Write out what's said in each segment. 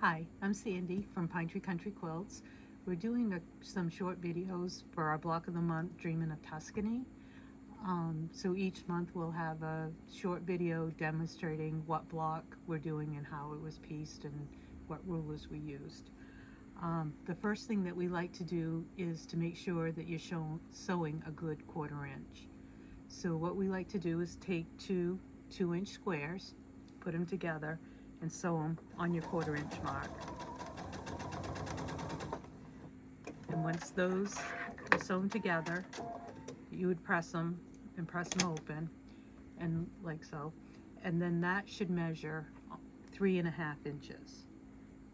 Hi, I'm Sandy from Pine Tree Country Quilts. We're doing some short videos for our block of the month, Dreaming of Tuscany. So each month we'll have a short video demonstrating what block we're doing and how it was pieced and what rulers we used. The first thing that we like to do is to make sure that you're sewing a good 1/4 inch. So what we like to do is take two 2-inch squares, put them together, and sew them on your 1/4 inch mark. And once those are sewn together, you would press them open, and like so. And then that should measure 3.5 inches.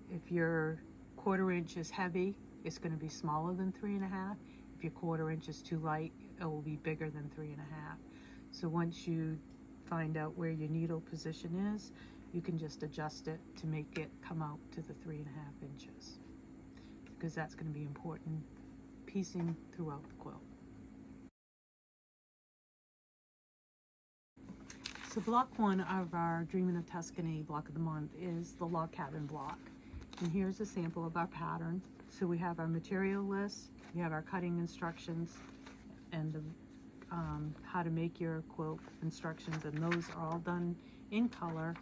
If your 1/4 inch is heavy, it's going to be smaller than 3.5. If your 1/4 inch is too light, it will be bigger than 3.5. So once you find out where your needle position is, you can just adjust it to make it come out to the 3.5 inches, because that's going to be important piecing throughout the quilt. So block 1 of our Dreaming of Tuscany block of the month is the log cabin block. And here's a sample of our pattern. So we have our material list, we have our cutting instructions, and the how to make your quilt instructions, and those are all done in color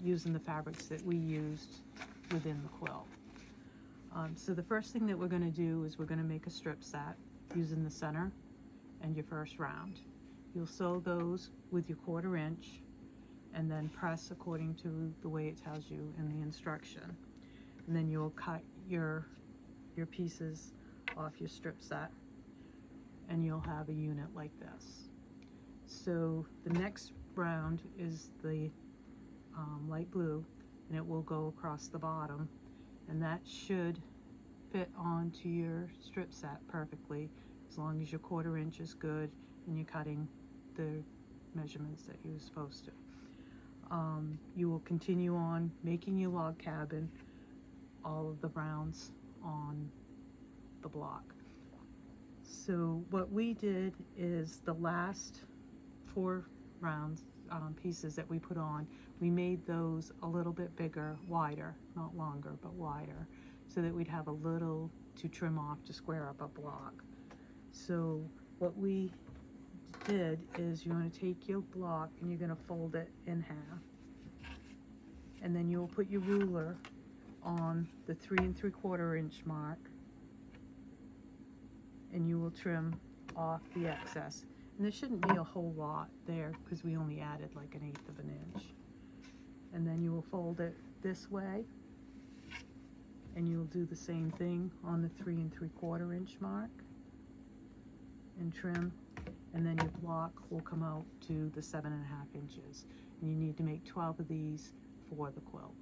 using the fabrics that we used within the quilt. So the first thing that we're going to do is we're going to make a strip set using the center and your first round. You'll sew those with your 1/4 inch and then press according to the way it tells you in the instruction. And then you'll cut your pieces off your strip set, and you'll have a unit like this. So the next round is the light blue, and it will go across the bottom, and that should fit onto your strip set perfectly, as long as your 1/4 inch is good and you're cutting the measurements that you're supposed to. You will continue on making your log cabin all of the rounds on the block. So what we did is the last 4 rounds pieces that we put on, we made those a little bit bigger, wider, not longer, but wider, so that we'd have a little to trim off to square up a block. So what we did is you're going to take your block and you're going to fold it in half, and then you'll put your ruler on the 3 3/4 inch mark, and you will trim off the excess. And there shouldn't be a whole lot there because we only added like 1/8 of an inch. And then you will fold it this way, and you'll do the same thing on the 3 3/4 inch mark and trim, and then your block will come out to the 7.5 inches. And you need to make 12 of these for the quilt.